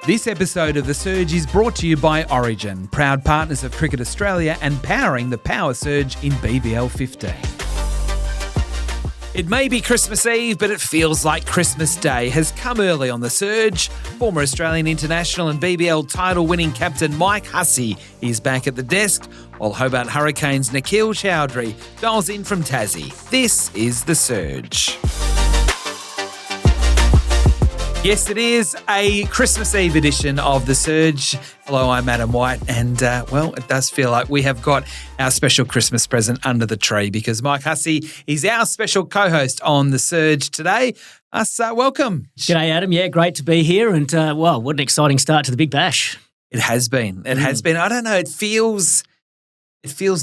This episode of The Surge is brought to you by Origin, proud partners of Cricket Australia and powering the power surge in BBL 15. It may be Christmas Eve, but it feels like Christmas Day has come early on The Surge. Former Australian international and BBL title-winning captain Mike Hussey is back at the desk, while Hobart Hurricanes' Nikhil Chaudhary dials in from Tassie. This is The Surge. Yes, it is a Christmas Eve edition of The Surge. Hello, I'm Adam White, and it does feel like we have got our special Christmas present under the tree because Mike Hussey is our special co-host on The Surge today. Welcome. G'day, Adam. Yeah, great to be here, and what an exciting start to the Big Bash. It has been. It has been. I don't know. It feels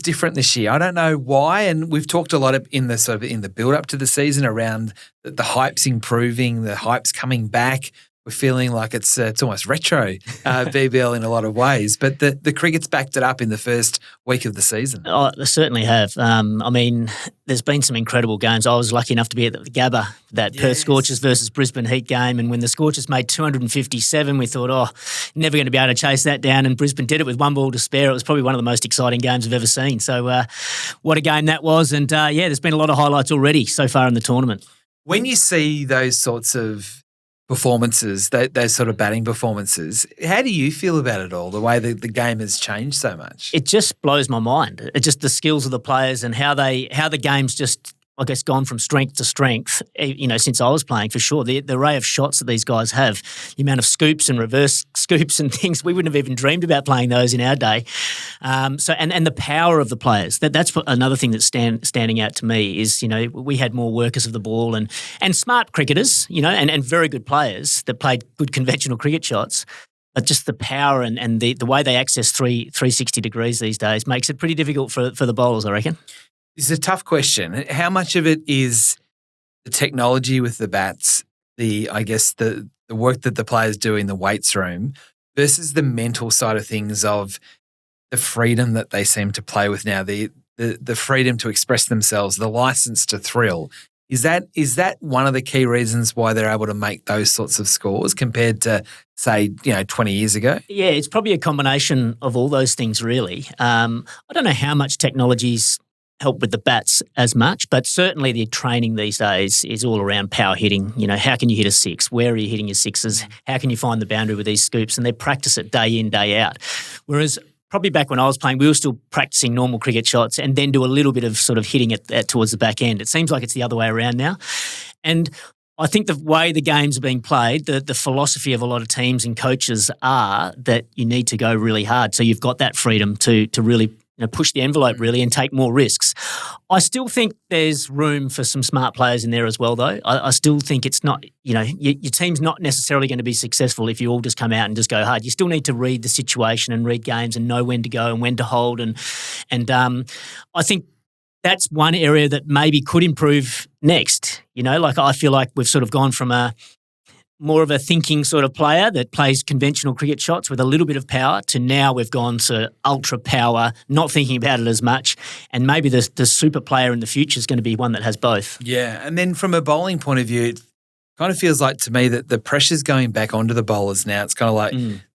different this year. I don't know why, and we've talked a lot in the build up to the season around the hype's improving, the hype's coming back. We're feeling like it's almost retro BBL in a lot of ways, but the cricket's backed it up in the first week of the season. Oh, they certainly have. There's been some incredible games. I was lucky enough to be at the Gabba, that Perth Scorchers versus Brisbane Heat game, and when the Scorchers made 257, we thought, never going to be able to chase that down, and Brisbane did it with one ball to spare. It was probably one of the most exciting games I've ever seen. So what a game that was, and there's been a lot of highlights already so far in the tournament. When you see those sorts of performances, those sort of batting performances, how do you feel about it all, the way the game has changed so much? It just blows my mind. It's just the skills of the players and how the game's just, I guess, gone from strength to strength, since I was playing, for sure. The array of shots that these guys have, the amount of scoops and reverse scoops and things, we wouldn't have even dreamed about playing those in our day. And the power of the players, that's another thing that's standing out to me is, we had more workers of the ball and smart cricketers, and very good players that played good conventional cricket shots. But just the power and the way they access 360 degrees these days makes it pretty difficult for the bowlers, I reckon. It's a tough question. How much of it is the technology with the bats, the work that the players do in the weights room versus the mental side of things of the freedom that they seem to play with now, the freedom to express themselves, the license to thrill? Is that one of the key reasons why they're able to make those sorts of scores compared to, say, 20 years ago? Yeah, it's probably a combination of all those things, really. I don't know how much technology's help with the bats as much, but certainly the training these days is all around power hitting. How can you hit a six? Where are you hitting your sixes? How can you find the boundary with these scoops? And they practice it day in, day out. Whereas probably back when I was playing, we were still practicing normal cricket shots and then do a little bit of sort of hitting it towards the back end. It seems like it's the other way around now. And I think the way the games are being played, the philosophy of a lot of teams and coaches are that you need to go really hard. So you've got that freedom to really push the envelope really and take more risks. I still think there's room for some smart players in there as well, though. I still think it's not, your team's not necessarily going to be successful if you all just come out and just go hard. You still need to read the situation and read games and know when to go and when to hold. And I think that's one area that maybe could improve next. I feel like we've sort of gone from more of a thinking sort of player that plays conventional cricket shots with a little bit of power to now we've gone to ultra power, not thinking about it as much, and maybe the super player in the future is going to be one that has both. Yeah, and then from a bowling point of view, it kind of feels like to me that the pressure's going back onto the bowlers now. It's kind of like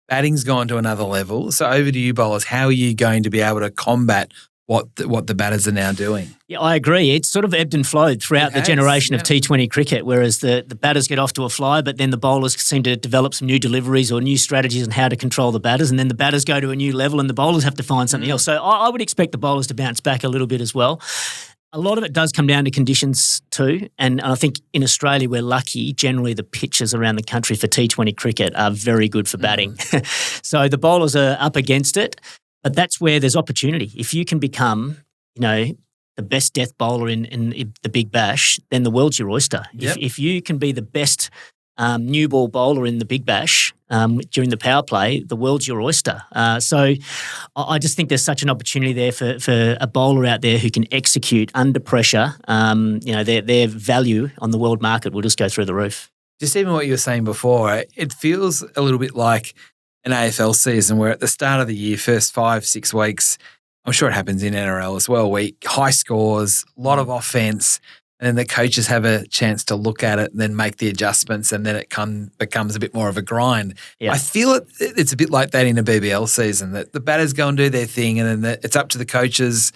batting's gone to another level. So over to you bowlers, how are you going to be able to combat what the batters are now doing? Yeah, I agree. It's sort of ebbed and flowed throughout the generation of T20 cricket, whereas the batters get off to a fly, but then the bowlers seem to develop some new deliveries or new strategies on how to control the batters, and then the batters go to a new level and the bowlers have to find something else. So I would expect the bowlers to bounce back a little bit as well. A lot of it does come down to conditions too, and I think in Australia we're lucky. Generally the pitches around the country for T20 cricket are very good for batting. So the bowlers are up against it. But that's where there's opportunity. If you can become, the best death bowler in the Big Bash, then the world's your oyster. Yep. If you can be the best new ball bowler in the Big Bash during the power play, the world's your oyster. So I just think there's such an opportunity there for a bowler out there who can execute under pressure. Their value on the world market will just go through the roof. Just even what you were saying before, it feels a little bit like an AFL season where at the start of the year, first 5-6 weeks, I'm sure it happens in NRL as well, high scores, a lot of offense, and then the coaches have a chance to look at it and then make the adjustments, and then it becomes a bit more of a grind. Yeah. I feel it's a bit like that in a BBL season, that the batters go and do their thing, and then it's up to the coaches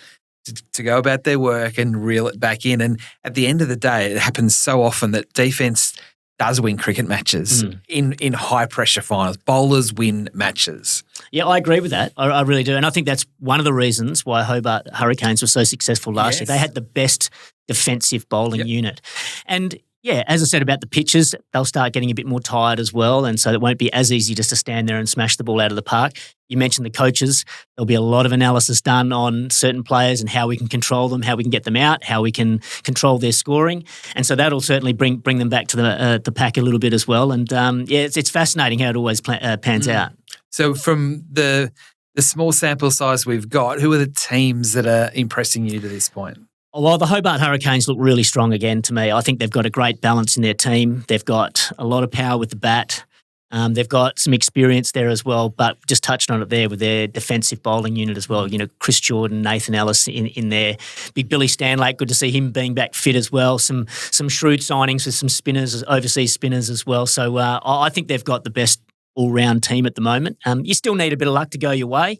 to go about their work and reel it back in. And at the end of the day, it happens so often that defense does win cricket matches in high-pressure finals. Bowlers win matches. Yeah, I agree with that. I really do. And I think that's one of the reasons why Hobart Hurricanes were so successful last year. They had the best defensive bowling unit. And yeah, as I said about the pitches, they'll start getting a bit more tired as well, and so it won't be as easy just to stand there and smash the ball out of the park. You mentioned the coaches. There'll be a lot of analysis done on certain players and how we can control them, how we can get them out, how we can control their scoring, and so that'll certainly bring them back to the pack a little bit as well. And it's fascinating how it always pans out. So from the small sample size we've got, who are the teams that are impressing you to this point? Well, the Hobart Hurricanes look really strong again to me. I think they've got a great balance in their team. They've got a lot of power with the bat. They've got some experience there as well, but just touched on it there with their defensive bowling unit as well. You know, Chris Jordan, Nathan Ellis in there. Big Billy Stanlake, good to see him being back fit as well. Some shrewd signings with some spinners, overseas spinners as well. So I think they've got the best all-round team at the moment. You still need a bit of luck to go your way.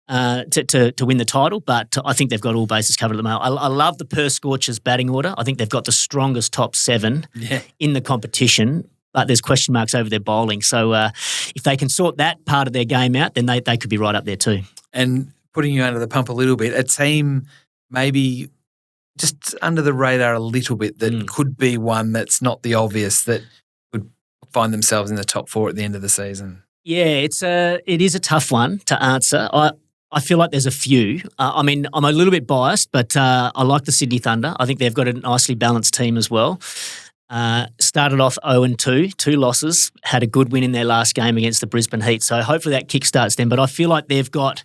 To win the title, but I think they've got all bases covered at the moment. I love the Perth Scorchers batting order. I think they've got the strongest top 7 in the competition, but there's question marks over their bowling. So if they can sort that part of their game out, then they could be right up there too. And putting you under the pump a little bit, a team maybe just under the radar a little bit that could be one that's not the obvious that would find themselves in the top 4 at the end of the season. Yeah, it is a tough one to answer. I feel like there's a few. I mean, I'm a little bit biased, but I like the Sydney Thunder. I think they've got a nicely balanced team as well. Started off 0-2, 2 losses, had a good win in their last game against the Brisbane Heat. So hopefully that kickstarts them. But I feel like they've got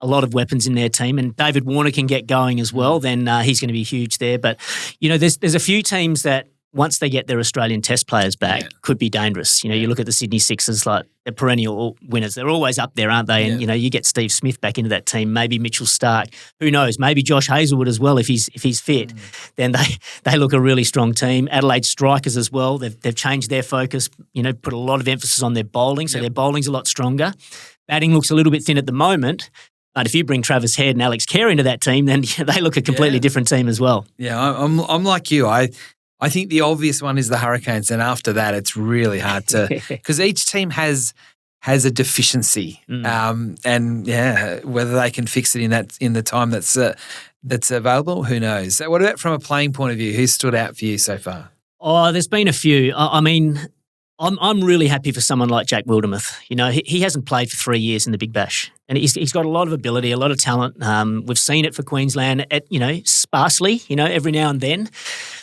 a lot of weapons in their team, and David Warner can get going as well. Then he's going to be huge there. But, you know, there's a few teams that once they get their Australian Test players back, could be dangerous. You know, you look at the Sydney Sixers, like they're perennial winners. They're always up there, aren't they? And, you know, you get Steve Smith back into that team, maybe Mitchell Starc. Who knows? Maybe Josh Hazlewood as well if he's fit. Then they look a really strong team. Adelaide Strikers as well. They've changed their focus, you know, put a lot of emphasis on their bowling, so their bowling's a lot stronger. Batting looks a little bit thin at the moment. But if you bring Travis Head and Alex Carey into that team, then they look a completely different team as well. Yeah, I'm like you. I think the obvious one is the Hurricanes, and after that, it's really hard to because each team has a deficiency, and whether they can fix it in the time that's available, who knows? So, what about from a playing point of view? Who's stood out for you so far? Oh, there's been a few. I mean, I'm really happy for someone like Jack Wildermuth. You know, he hasn't played for 3 years in the Big Bash, and he's got a lot of ability, a lot of talent. We've seen it for Queensland, sparsely, every now and then.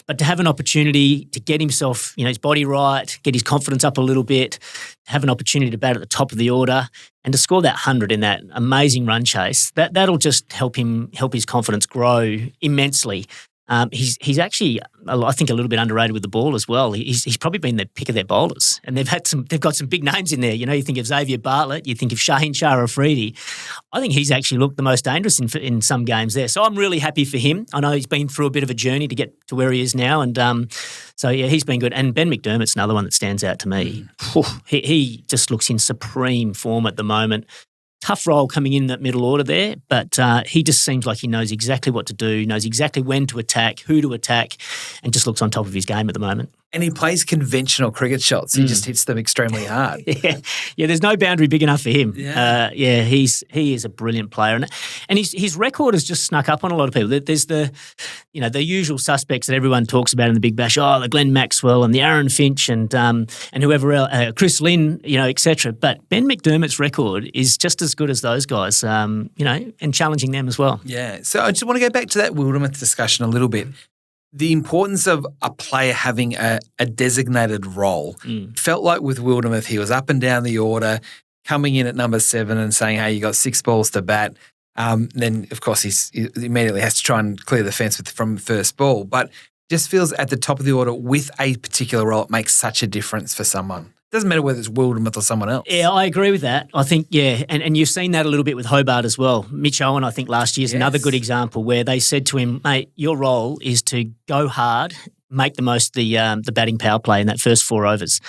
But to have an opportunity to get himself, his body right, get his confidence up a little bit, have an opportunity to bat at the top of the order, and to score that 100 in that amazing run chase, that'll just help his confidence grow immensely. He's actually, I think, a little bit underrated with the ball as well. He's probably been the pick of their bowlers, and they've got some big names in there. You think of Xavier Bartlett, you think of Shaheen Shah Afridi. I think he's actually looked the most dangerous in some games there. So I'm really happy for him. I know he's been through a bit of a journey to get to where he is now, and he's been good. And Ben McDermott's another one that stands out to me. He just looks in supreme form at the moment. Tough role coming in that middle order there, but he just seems like he knows exactly what to do, knows exactly when to attack, who to attack, and just looks on top of his game at the moment. And he plays conventional cricket shots. He just hits them extremely hard. Yeah. There's no boundary big enough for him. He is a brilliant player, and his record has just snuck up on a lot of people. There's the usual suspects that everyone talks about in the Big Bash. Oh, the Glenn Maxwell and the Aaron Finch and whoever else, Chris Lynn, etc. But Ben McDermott's record is just as good as those guys, and challenging them as well. Yeah. So I just want to go back to that Wildermuth discussion a little bit. The importance of a player having a designated role. Felt like with Wildermuth, he was up and down the order, coming in at number 7 and saying, hey, you got 6 balls to bat. Then, of course, he immediately has to try and clear the fence from first ball. But just feels at the top of the order with a particular role, it makes such a difference for someone. doesn't matter whether it's Wildermuth or someone else. Yeah, I agree with that. I think, and you've seen that a little bit with Hobart as well. Mitch Owen, I think last year is another good example where they said to him, mate, your role is to go hard, make the most of the batting power play in that first 4 overs.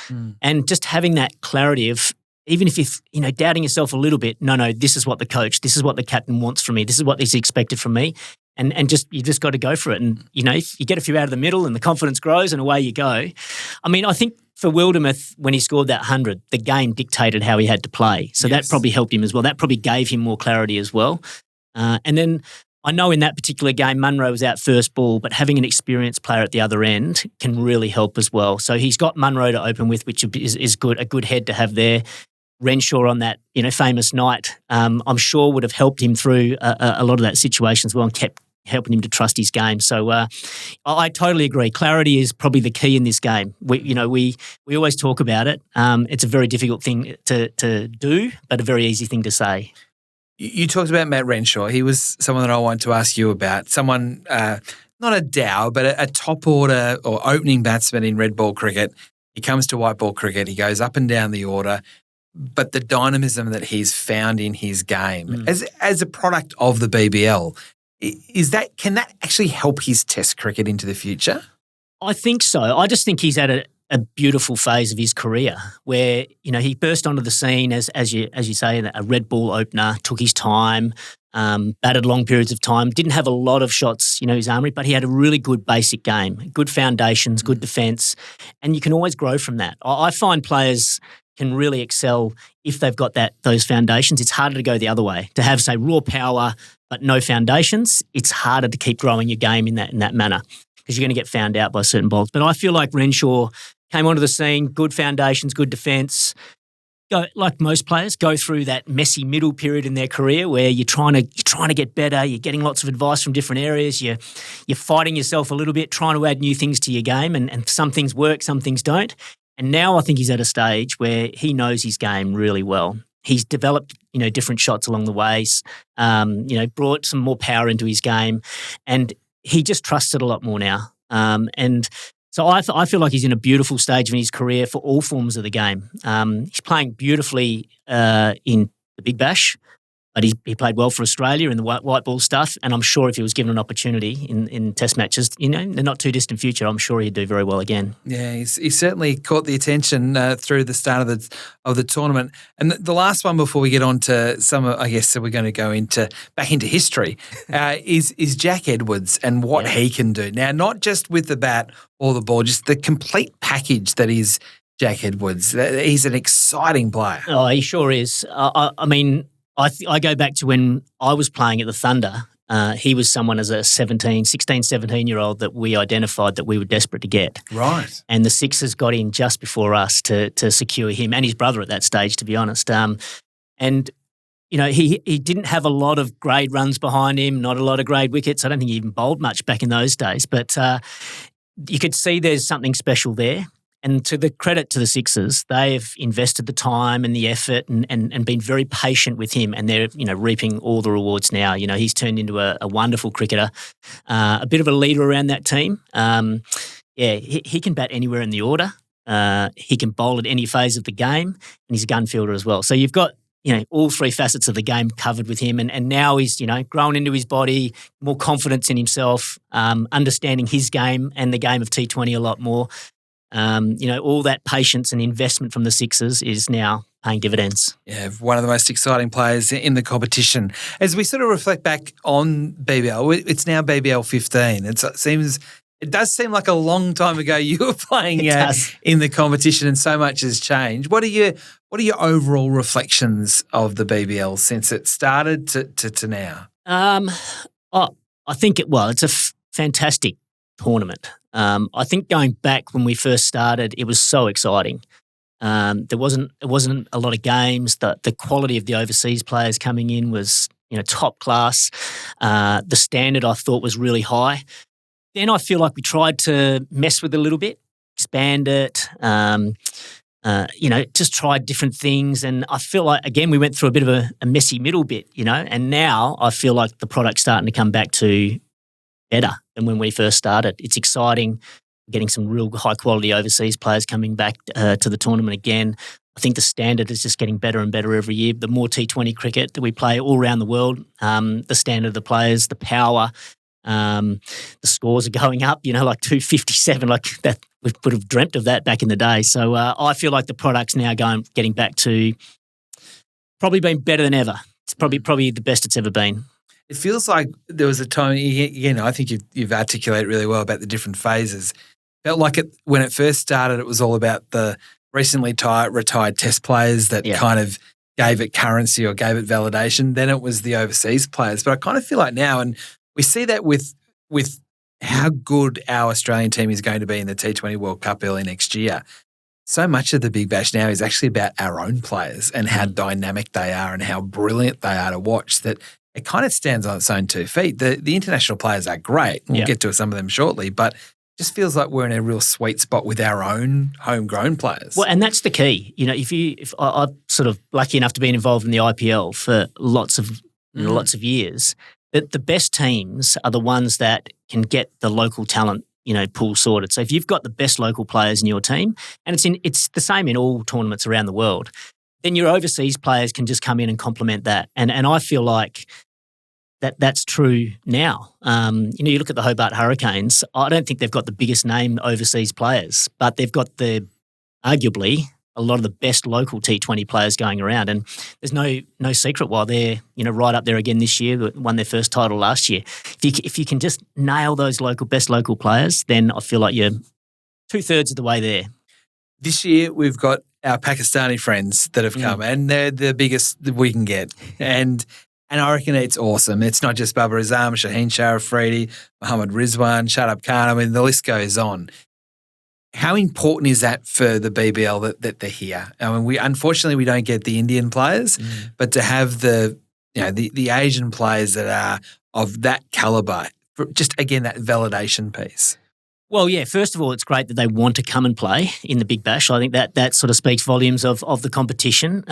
And just having that clarity of, even if you're doubting yourself a little bit, no, this is what the coach, this is what the captain wants from me, this is what is expected from me. And you just got to go for it. And, if you get a few out of the middle and the confidence grows and away you go. I mean, I think for Wildermuth, when he scored that 100, the game dictated how he had to play. So that probably helped him as well. That probably gave him more clarity as well. And then I know in that particular game, Munro was out first ball, but having an experienced player at the other end can really help as well. So he's got Munro to open with, which is good, a good head to have there. Renshaw on that, famous night, I'm sure would have helped him through a lot of that situation as well and kept helping him to trust his game. So I totally agree. Clarity is probably the key in this game. We always talk about it. It's a very difficult thing to do, but a very easy thing to say. You talked about Matt Renshaw. He was someone that I wanted to ask you about. Someone, not a Dow, but a top order or opening batsman in red ball cricket. He comes to white ball cricket. He goes up and down the order. But the dynamism that he's found in his game as a product of the BBL, can that actually help his Test cricket into the future? I think so. I just think he's at a beautiful phase of his career where, he burst onto the scene as you say, a red ball opener, took his time, batted long periods of time, didn't have a lot of shots, his armoury, but he had a really good basic game, good foundations, good defence, and you can always grow from that. I find players can really excel if they've got those foundations. It's harder to go the other way. To have, say, raw power but no foundations, it's harder to keep growing your game in that manner because you're going to get found out by certain bowlers. But I feel like Renshaw came onto the scene, good foundations, good defence. Like most players, go through that messy middle period in their career where you're trying to get better, you're getting lots of advice from different areas, you're fighting yourself a little bit, trying to add new things to your game, and some things work, some things don't. And now I think he's at a stage where he knows his game really well. He's developed, different shots along the ways, brought some more power into his game, and he just trusts it a lot more now. And so I feel like he's in a beautiful stage in his career for all forms of the game. He's playing beautifully in the Big Bash, but he played well for Australia in the white ball stuff, and I'm sure if he was given an opportunity in Test matches, in the not too distant future, I'm sure he'd do very well again. Yeah, he's certainly caught the attention through the start of the tournament. And the last one before we get on to some, I guess, so we're going to go back into history, is Jack Edwards and what he can do now, not just with the bat or the ball, just the complete package that is Jack Edwards. He's an exciting player. Oh, he sure is. I mean, I go back to when I was playing at the Thunder. He was someone as a 16, 17-year-old that we identified that we were desperate to get. Right. And the Sixers got in just before us to secure him and his brother at that stage, to be honest. And he didn't have a lot of grade runs behind him, not a lot of grade wickets. I don't think he even bowled much back in those days. But you could see there's something special there. And to the credit to the Sixers, they have invested the time and the effort and been very patient with him, and they're reaping all the rewards now. He's turned into a wonderful cricketer, a bit of a leader around that team. He can bat anywhere in the order. He can bowl at any phase of the game, and he's a gun fielder as well. So you've got all three facets of the game covered with him, and now he's grown into his body, more confidence in himself, understanding his game and the game of T20 a lot more. All that patience and investment from the Sixers is now paying dividends. Yeah, one of the most exciting players in the competition. As we sort of reflect back on BBL, it's now BBL 15. It does seem like a long time ago you were playing in the competition, and so much has changed. What are your overall reflections of the BBL since it started to now? I think it's a fantastic tournament. I think going back when we first started, it was so exciting. There wasn't a lot of games. The quality of the overseas players coming in was top class. The standard I thought was really high. Then I feel like we tried to mess with it a little bit, expand it. Just tried different things, and I feel like again we went through a bit of a messy middle bit, and now I feel like the product's starting to come back to better than when we first started. It's exciting. getting some real high-quality overseas players coming back to the tournament again. I think the standard is just getting better and better every year. The more T20 cricket that we play all around the world, the standard of the players, the power, the scores are going up, like 257, like that. We would have dreamt of that back in the day. So I feel like the product's now getting back to probably being better than ever. It's probably the best it's ever been. It feels like there was a time, I think you've articulated really well about the different phases. Felt like when it first started, it was all about the recently retired test players that kind of gave it currency or gave it validation. Then it was the overseas players. But I kind of feel like now, and we see that with how good our Australian team is going to be in the T20 World Cup early next year, so much of the Big Bash now is actually about our own players and how dynamic they are and how brilliant they are to watch, that it kind of stands on its own 2 feet. The international players are great. We'll get to some of them shortly, but just feels like we're in a real sweet spot with our own homegrown players. Well, and that's the key. If I'm sort of lucky enough to be involved in the IPL for lots of years, that the best teams are the ones that can get the local talent, pool sorted. So if you've got the best local players in your team, and it's the same in all tournaments around the world, then your overseas players can just come in and complement that. And I feel like that's true now. You look at the Hobart Hurricanes, I don't think they've got the biggest name overseas players, but they've got arguably a lot of the best local T20 players going around. And there's no secret why they're, right up there again this year, won their first title last year. If you can just nail those best local players, then I feel like you're 2/3 of the way there. This year we've got our Pakistani friends that have come, and they're the biggest that we can get. And I reckon it's awesome. It's not just Babar Azam, Shaheen Sharafredi, Mohammad Rizwan, Shadab Khan. I mean, the list goes on. How important is that for the BBL that they're here? I mean, unfortunately we don't get the Indian players, but to have the Asian players that are of that calibre, just again that validation piece. Well, yeah, first of all, it's great that they want to come and play in the Big Bash. I think that sort of speaks volumes of the competition.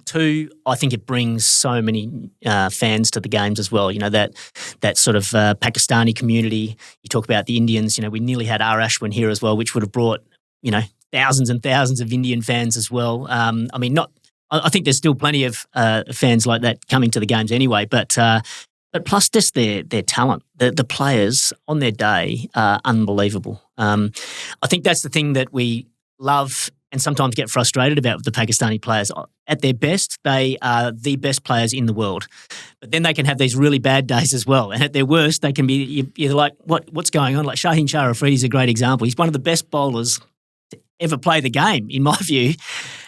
2, I think it brings so many fans to the games as well. That sort of Pakistani community. You talk about the Indians. We nearly had R. Ashwin here as well, which would have brought, thousands and thousands of Indian fans as well. I think there's still plenty of fans like that coming to the games anyway, but plus just their talent. The players on their day are unbelievable. I think that's the thing that we love and sometimes get frustrated about with the Pakistani players. At their best, they are the best players in the world. But then they can have these really bad days as well. And at their worst, they can be, you're like, what's going on? Like Shaheen Sharafredi is a great example. He's one of the best bowlers to ever play the game, in my view.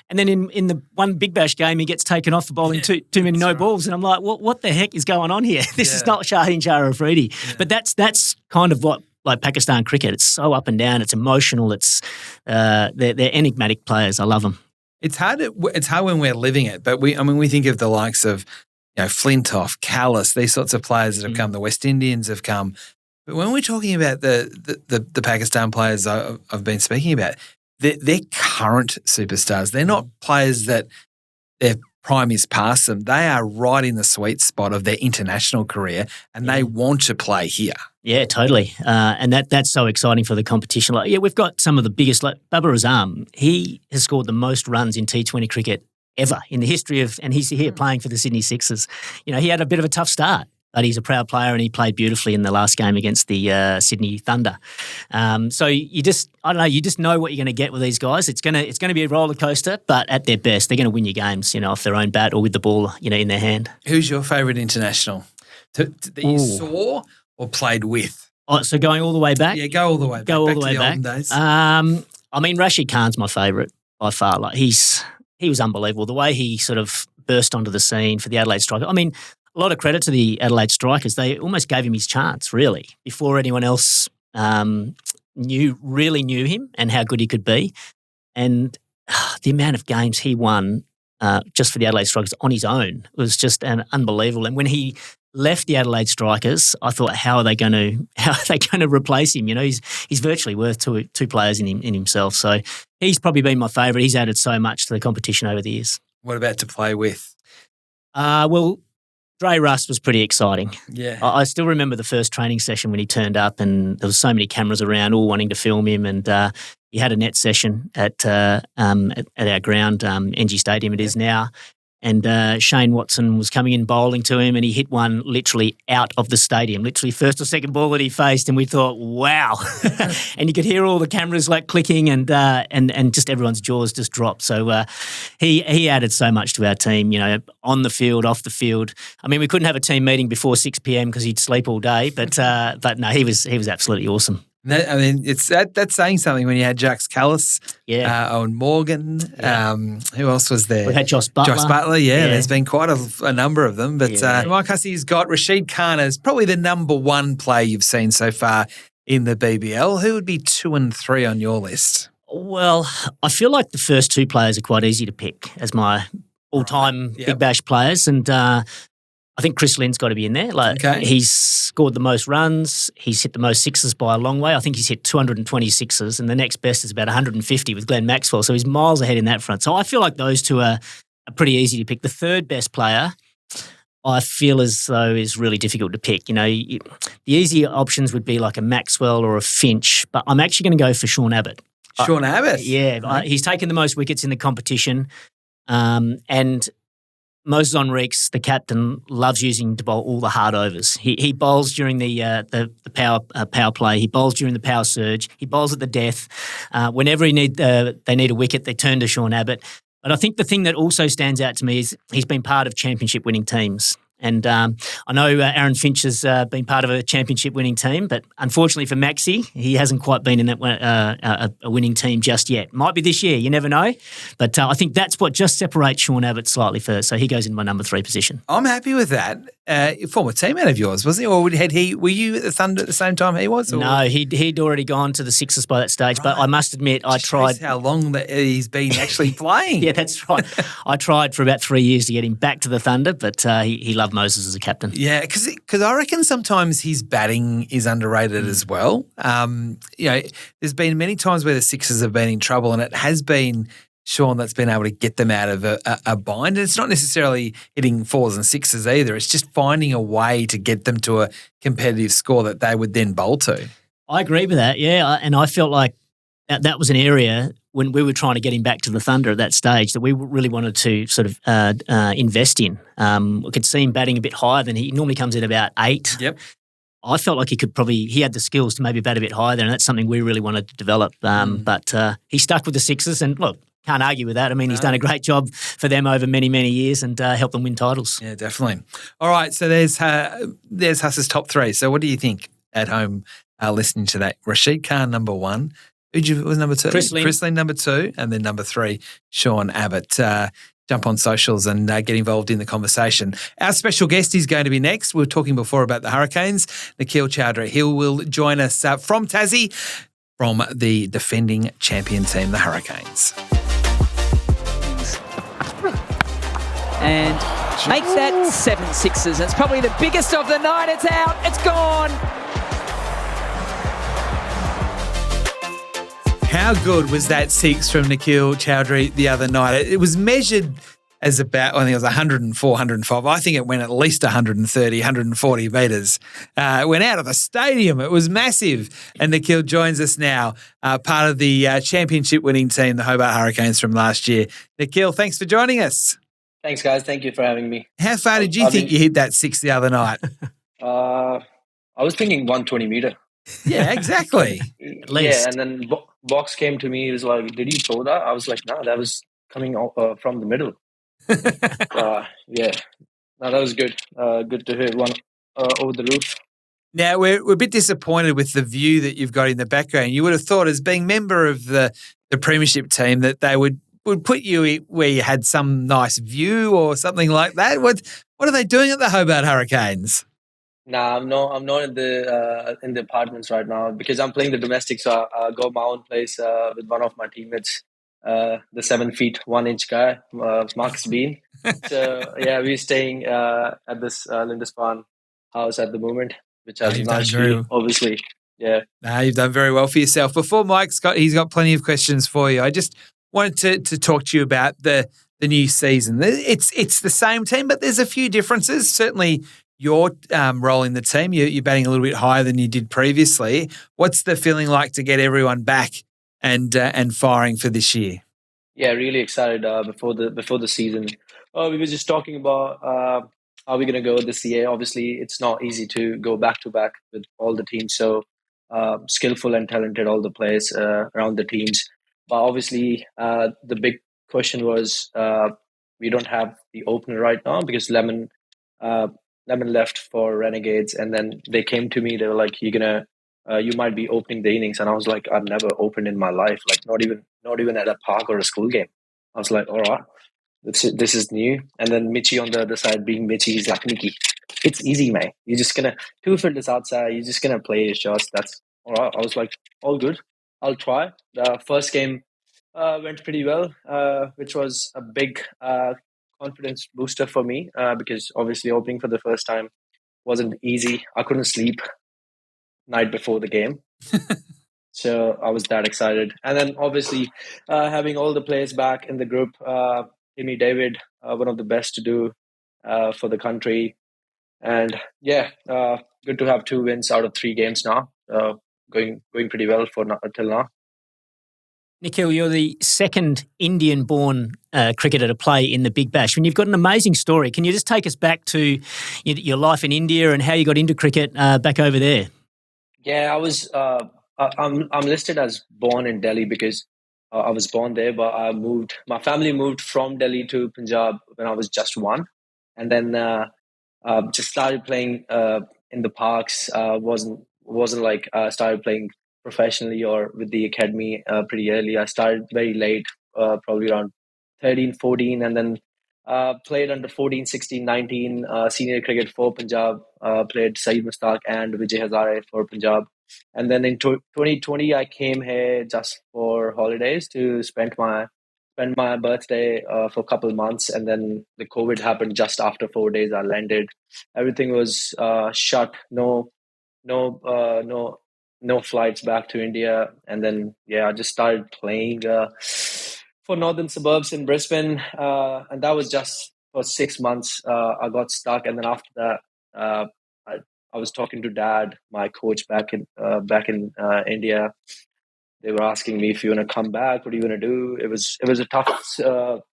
And then in the one Big Bash game, he gets taken off for bowling too many no balls. And I'm like, what the heck is going on here? This is not Shaheen Sharafredi. Yeah. But that's kind of what, like Pakistan cricket, it's so up and down. It's emotional. It's they're enigmatic players. I love them. It's hard when we're living it. But we think of the likes of Flintoff, Callis, these sorts of players that have come. The West Indians have come. But when we're talking about the Pakistan players I've been speaking about, they're current superstars. They're not players that their prime is past them. They are right in the sweet spot of their international career, and they want to play here. Yeah, totally. And that's so exciting for the competition. We've got some of the biggest, like Babar Azam. He has scored the most runs in T20 cricket ever in the history of, and he's here playing for the Sydney Sixers. He had a bit of a tough start, but he's a proud player and he played beautifully in the last game against the Sydney Thunder. So you just know what you're going to get with these guys. It's going to be a roller coaster, but at their best, they're going to win your games, off their own bat or with the ball, in their hand. Who's your favourite international that you saw or played with? Oh, so going all the way back? Yeah, go all the way back. Go all the way back. Days. Rashid Khan's my favourite by far. Like he was unbelievable. The way he sort of burst onto the scene for the Adelaide Strikers. A lot of credit to the Adelaide Strikers. They almost gave him his chance, really, before anyone else really knew him and how good he could be. And the amount of games he won just for the Adelaide Strikers on his own was just unbelievable. And when he left the Adelaide Strikers, I thought, how are they going to replace him? He's virtually worth two players in himself. So he's probably been my favourite. He's added so much to the competition over the years. What about to play with? Well, Dre Rust was pretty exciting. Yeah. I still remember the first training session when he turned up, and there was so many cameras around, all wanting to film him. And he had a net session at our ground, NG Stadium it is now. And Shane Watson was coming in bowling to him, and he hit one literally out of the stadium, literally first or second ball that he faced, and we thought, wow. And you could hear all the cameras like clicking, and just everyone's jaws just dropped. So he added so much to our team, on the field, off the field. I mean, we couldn't have a team meeting before 6 p.m. because he'd sleep all day, but no, he was absolutely awesome. I mean, that's saying something when you had Jax Callis, Owen Morgan. Who else was there? We had Josh Butler. There's been quite a number of them. But Mike Hussey's got Rashid Khan as probably the number one player you've seen so far in the BBL. Who would be 2 and 3 on your list? Well, I feel like the first 2 players are quite easy to pick as my all-time Big Bash players, and I think Chris Lynn's got to be in there. He's scored the most runs. He's hit the most sixes by a long way. I think he's hit 220 sixes, and the next best is about 150 with Glenn Maxwell. So he's miles ahead in that front. So I feel like those 2 are pretty easy to pick. The third best player, I feel as though is really difficult to pick. The easy options would be like a Maxwell or a Finch, but I'm actually going to go for Sean Abbott. Sean Abbott? He's taken the most wickets in the competition, and Moses Enriquez, the captain, loves using to bowl all the hard overs. He bowls during the power play. He bowls during the power surge. He bowls at the death. Whenever they need a wicket, they turn to Sean Abbott. But I think the thing that also stands out to me is he's been part of championship winning teams. And I know Aaron Finch has been part of a championship-winning team, but unfortunately for Maxi, he hasn't quite been in that a winning team just yet. Might be this year, you never know. But I think that's what just separates Sean Abbott slightly further. So he goes in my number 3 position. I'm happy with that. Former teammate of yours, was he? Or were you at the Thunder at the same time he was? Or? No, he'd already gone to the Sixers by that stage. Right. But I must admit, I tried. How long that he's been actually playing? Yeah, that's right. I tried for about 3 years to get him back to the Thunder, but he loved Moses as a captain. Yeah, because I reckon sometimes his batting is underrated as well. There's been many times where the Sixers have been in trouble, and it has been Sean that's been able to get them out of a bind. And it's not necessarily hitting 4s and 6s either. It's just finding a way to get them to a competitive score that they would then bowl to. I agree with that, yeah. And I felt like that was an area when we were trying to get him back to the Thunder at that stage that we really wanted to sort of invest in. We could see him batting a bit higher than he normally comes in about 8. Yep. I felt like he had the skills to maybe bat a bit higher there, and that's something we really wanted to develop. But he stuck with the Sixers, and look, can't argue with that. I mean, he's done a great job for them over many, many years and helped them win titles. Yeah, definitely. All right, so there's Huss's top 3. So what do you think at home listening to that? Rashid Khan, number 1. Who was number 2? Chris Lynn, number 2. And then number 3, Sean Abbott. Jump on socials and get involved in the conversation. Our special guest is going to be next. We were talking before about the Hurricanes, Nikhil Chaudhary. He will join us from Tassie, from the defending champion team, the Hurricanes. And makes that 7 sixes. It's probably the biggest of the night. It's out. It's gone. How good was that 6 from Nikhil Chaudhary the other night? It was measured as about, I think it was 104, 105. I think it went at least 130, 140 metres. It went out of the stadium. It was massive. And Nikhil joins us now, part of the championship winning team, the Hobart Hurricanes from last year. Nikhil, thanks for joining us. Thanks, guys. Thank you for having me. How far did you think you hit that 6 the other night? I was thinking 120 metre. Yeah, exactly. At least. Yeah, and then Box came to me. He was like, "Did you throw that?" I was like, "No, that was coming from the middle." Yeah, no, that was good. Good to hit one over the roof. Now, we're a bit disappointed with the view that you've got in the background. You would have thought, as being member of the premiership team, that they would put you where you had some nice view or something like that. What are they doing at the Hobart Hurricanes? Nah, I'm not in the apartments right now because I'm playing the domestic. So I go my own place with one of my teammates, the 7 feet 1 inch guy, Marcus Bean. So yeah, we're staying at this Lindisfarne house at the moment, which has a nice view, obviously. Yeah. Nah, you've done very well for yourself. Before he's got plenty of questions for you. I just wanted to talk to you about the the new season. It's the same team, but there's a few differences. Certainly, your role in the team, you're batting a little bit higher than you did previously. What's the feeling like to get everyone back and firing for this year? Yeah, really excited before the season. We were just talking about how we're going to go this year. Obviously, it's not easy to go back to back with all the teams. So skillful and talented, all the players around the teams. But obviously, the big question was we don't have the opener right now because Lemon left for Renegades, and then they came to me. They were like, you might be opening the innings," and I was like, "I've never opened in my life, like not even at a park or a school game." I was like, "All right, this is new." And then Michi on the other side, being Michi, he's like, "Nikki, it's easy, mate. You're just gonna 2 filters outside. You're just gonna play your shots. That's all right." I was like, "All good. I'll try." The first game went pretty well, which was a big confidence booster for me because obviously opening for the first time wasn't easy. I couldn't sleep night before the game. So I was that excited. And then obviously having all the players back in the group, Timmy David, one of the best to do for the country. And good to have 2 wins out of 3 games now. Going pretty well until now. Nikhil, you're the second Indian-born cricketer to play in the Big Bash. And you've got an amazing story. Can you just take us back to your life in India and how you got into cricket back over there? Yeah, I was. I'm listed as born in Delhi because I was born there, but I moved. My family moved from Delhi to Punjab when I was just 1, and then just started playing in the parks. Wasn't like started playing professionally or with the academy pretty early. I started very late, probably around 13, 14, and then played under 14, 16, 19 senior cricket for Punjab. Played Saeed Mustaq and Vijay Hazare for Punjab. And then in 2020, I came here just for holidays to spend my birthday for a couple of months. And then the COVID happened just after 4 days. I landed. Everything was shut. No flights back to India. And then I just started playing for Northern Suburbs in Brisbane, and that was just for 6 months. I got stuck, and then after that, I was talking to Dad, my coach back in India. They were asking me, if you want to come back, what are you going to do? It was a tough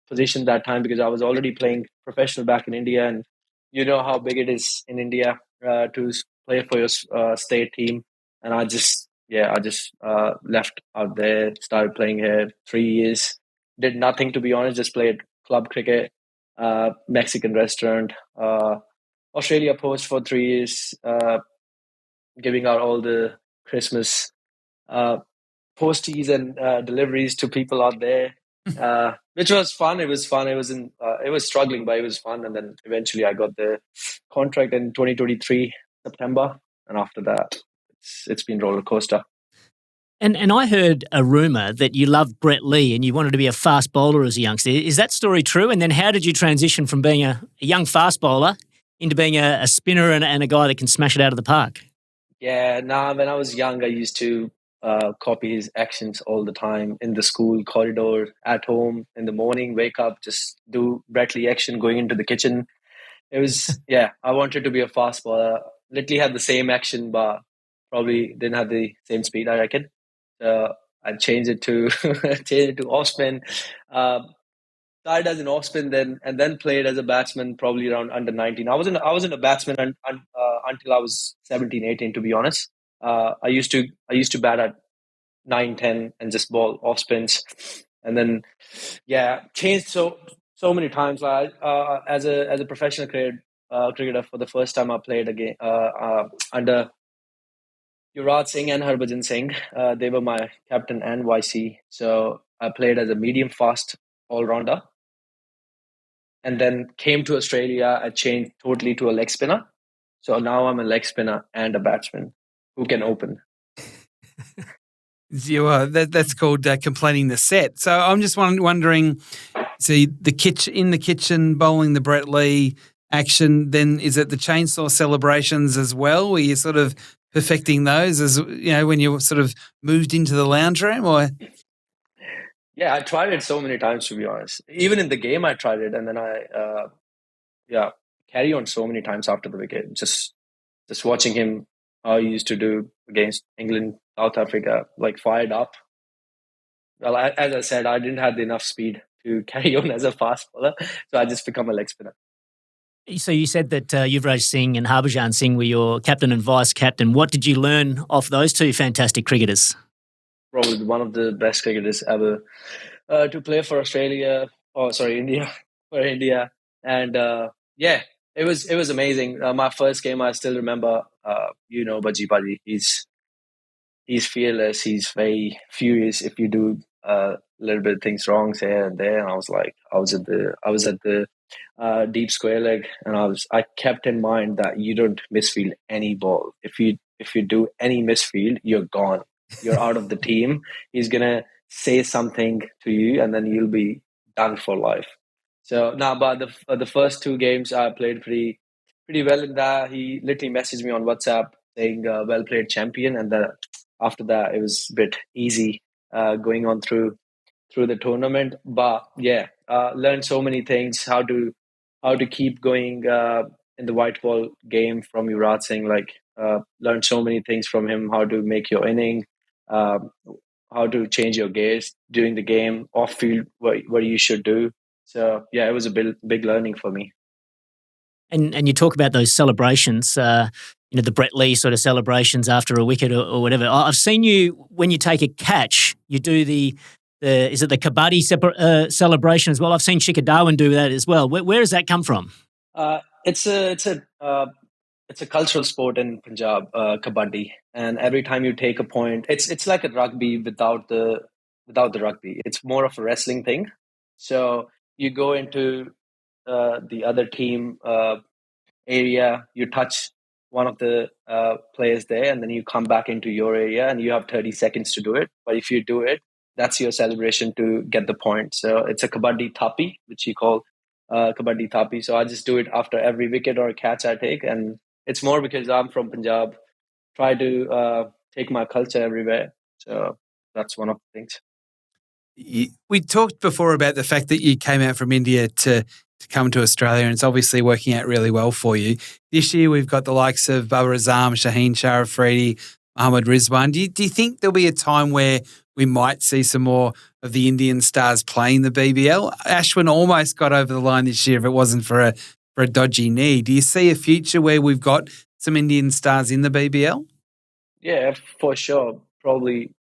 position that time because I was already playing professional back in India, and you know how big it is in India to play for your state team. And I just left out there, started playing here 3 years. Did nothing, to be honest, just played club cricket, Mexican restaurant, Australia Post for 3 years, giving out all the Christmas posties and deliveries to people out there, which was fun. It was fun. It was struggling, but it was fun. And then eventually I got the contract in 2023, September. And after that, it's been roller coaster. And I heard a rumour that you loved Brett Lee and you wanted to be a fast bowler as a youngster. Is that story true? And then how did you transition from being a young fast bowler into being a spinner and a guy that can smash it out of the park? Yeah, when I was young, I used to copy his actions all the time in the school corridor, at home, in the morning, wake up, just do Brett Lee action, going into the kitchen. It was, I wanted to be a fast bowler. Literally had the same action, but probably didn't have the same speed, I reckon. I changed it to off spin. Started as an off spin, then played as a batsman probably around under 19. I wasn't a batsman until I was 17, 18. To be honest, I used to bat at 9, 10 and just ball off spins, and then changed so many times. As a professional cricketer, for the first time I played again under Yuvraj Singh and Harbhajan Singh. They were my captain and YC. So I played as a medium fast all-rounder. And then came to Australia, I changed totally to a leg spinner. So now I'm a leg spinner and a batsman who can open. That's called completing the set. So I'm just wondering, so in the kitchen, bowling the Brett Lee action, then is it the chainsaw celebrations as well? Were you sort of perfecting those as when you sort of moved into the lounge room, or? Yeah, I tried it so many times, to be honest. Even in the game, I tried it, and then yeah, carry on so many times after the wicket. Just watching him how he used to do against England, South Africa, like fired up. Well, as I said, I didn't have enough speed to carry on as a fast bowler, so I just become a leg spinner. So you said that Yuvraj Singh and Harbhajan Singh were your captain and vice captain. What did you learn off those two fantastic cricketers? Probably one of the best cricketers ever to play for Australia. Oh, sorry, India for India, and yeah, it was amazing. My first game, I still remember. Baji Baji, he's fearless. He's very furious if you do a little bit of things wrong here and there. And I was at the deep square leg, and I kept in mind that you don't misfield any ball. If you do any misfield, you're gone. You're out of the team. He's gonna say something to you, and then you'll be done for life. So now, but the first two games I played pretty well in that. He literally messaged me on WhatsApp saying "Well played, champion," and after that it was a bit easy going on through the tournament. But yeah, learned so many things how to keep going in the white ball game from Yuvraj Singh. Like learned so many things from him: how to make your inning, um, how to change your gears during the game, off field, what you should do. So yeah, it was a big learning for me. And you talk about those celebrations, the Brett Lee sort of celebrations after a wicket or whatever. I've seen you, when you take a catch, you do is it the kabaddi celebration as well? I've seen Shikhar Dhawan do that as well. Where does that come from? It's a cultural sport in Punjab, kabaddi, and every time you take a point, it's like a rugby without the rugby. It's more of a wrestling thing. So you go into the other team area, you touch one of the players there, and then you come back into your area, and you have 30 seconds to do it. But if you do it, that's your celebration to get the point. So it's a kabaddi tapi, which you call kabaddi tapi. So I just do it after every wicket or catch I take, and it's more because I'm from Punjab. Try to take my culture everywhere. So that's one of the things. We talked before about the fact that you came out from India to come to Australia, and it's obviously working out really well for you. This year we've got the likes of Babar Azam, Shaheen Shah Afridi, Mohammad Rizwan. Do you think there'll be a time where we might see some more of the Indian stars playing the BBL? Ashwin almost got over the line this year if it wasn't for a dodgy knee. Do you see a future where we've got some Indian stars in the BBL? Yeah, for sure. Probably,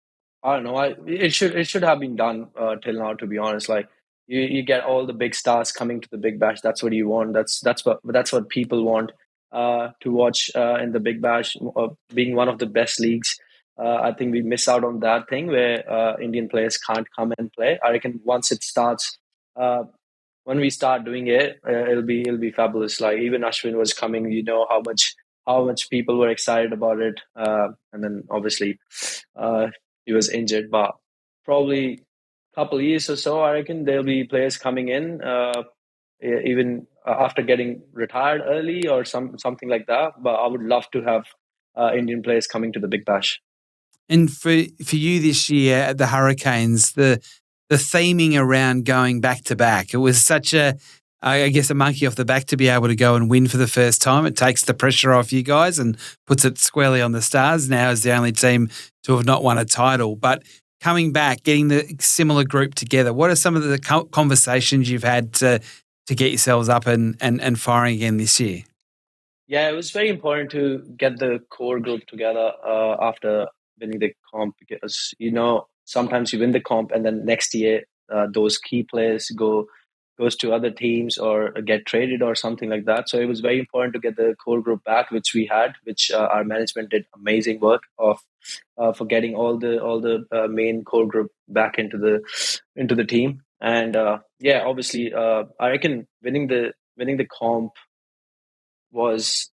I don't know. It should have been done till now. To be honest, like you get all the big stars coming to the Big Bash. That's what you want. That's what people want to watch in the Big Bash, being one of the best leagues. I think we miss out on that thing where Indian players can't come and play. I reckon once it starts, when we start doing it, it'll be fabulous. Like even Ashwin was coming. You know how much people were excited about it, and then obviously he was injured. But probably a couple of years or so, I reckon there'll be players coming in, even after getting retired early or something like that. But I would love to have Indian players coming to the Big Bash. And for you this year at the Hurricanes, the theming around going back to back, it was such a monkey off the back to be able to go and win for the first time. It takes the pressure off you guys and puts it squarely on the Stars now as the only team to have not won a title. But coming back, getting the similar group together, what are some of the conversations you've had to get yourselves up and firing again this year? Yeah, it was very important to get the core group together after winning the comp, because sometimes you win the comp and then next year those key players goes to other teams or get traded or something like that. So it was very important to get the core group back, which we had, which our management did amazing work of for getting all the main core group back into the team. And obviously, I reckon winning the comp was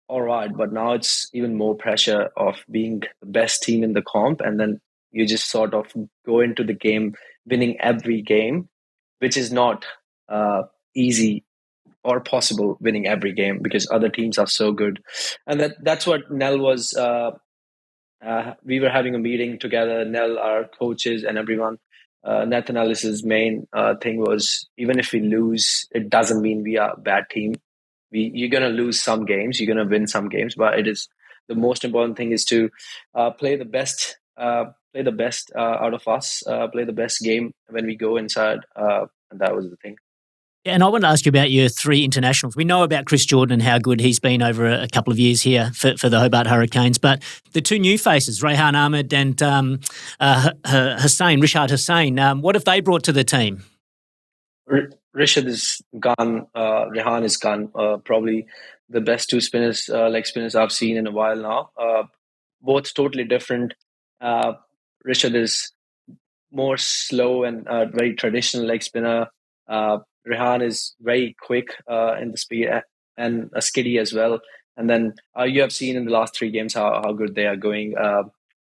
all right, but now it's even more pressure of being the best team in the comp, and then you just sort of go into the game winning every game, which is not easy or possible, winning every game, because other teams are so good. And that's what Nell was. We were having a meeting together, Nell, our coaches, and everyone. Nathan Ellis's main thing was, even if we lose, it doesn't mean we are a bad team. You're going to lose some games, you're going to win some games, but it is the most important thing is to play the best out of us, play the best game when we go inside, and that was the thing. Yeah, and I want to ask you about your 3 internationals. We know about Chris Jordan and how good he's been over a couple of years here for the Hobart Hurricanes, but the 2 new faces, Rehan Ahmed and Rishad Hossain, what have they brought to the team? Rishad is gone. Rehan is gone. Probably the best 2 spinners, leg spinners I've seen in a while now. Both totally different. Rishad is more slow and very traditional leg spinner. Rehan is very quick in the speed and a skiddy as well. And then you have seen in the last 3 games how good they are going,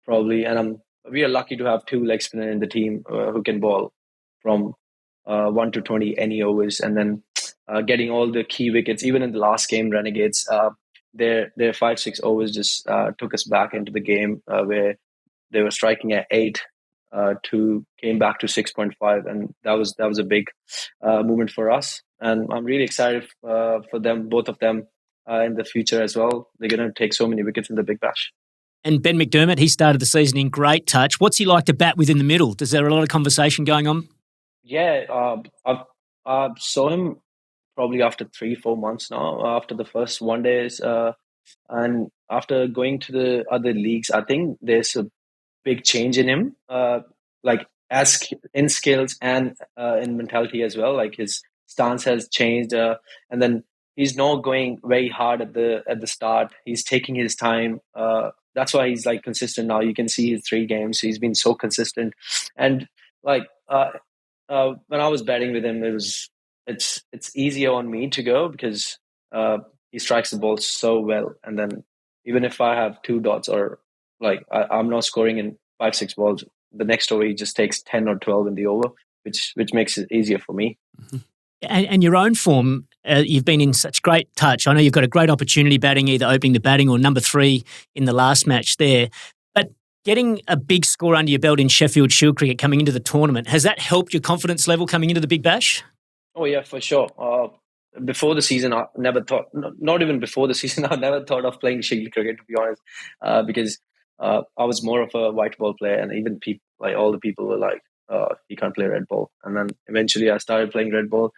probably. And we are lucky to have 2 leg spinners in the team who can bowl from 1 to 20 any overs, and then getting all the key wickets. Even in the last game, Renegades, their 5-6 overs just took us back into the game where they were striking at 8 to came back to 6.5, and that was a big movement for us. And I'm really excited for them, both of them, in the future as well. They're going to take so many wickets in the Big Bash. And Ben McDermott, he started the season in great touch. What's he like to bat with in the middle? Is there a lot of conversation going on? Yeah, I saw him probably after 3-4 months now, after the first 1 days, and after going to the other leagues, I think there's a big change in him, like as in skills and in mentality as well. Like his stance has changed, and then he's not going very hard at the start. He's taking his time. That's why he's like consistent now. You can see his 3 games. He's been so consistent, and like when I was batting with him, it's easier on me to go because he strikes the ball so well. And then even if I have 2 dots or like I'm not scoring in 5-6 balls, the next over he just takes 10 or 12 in the over, which makes it easier for me. Mm-hmm. And your own form, you've been in such great touch. I know you've got a great opportunity batting, either opening the batting or number 3 in the last match there. But getting a big score under your belt in Sheffield Shield cricket coming into the tournament, has that helped your confidence level coming into the Big Bash? Oh, yeah, for sure. Before the season, I never thought, not even before the season, I never thought of playing Shield cricket, to be honest, because I was more of a white ball player, and even people, like all the people were like, you can't play red ball. And then eventually I started playing red ball.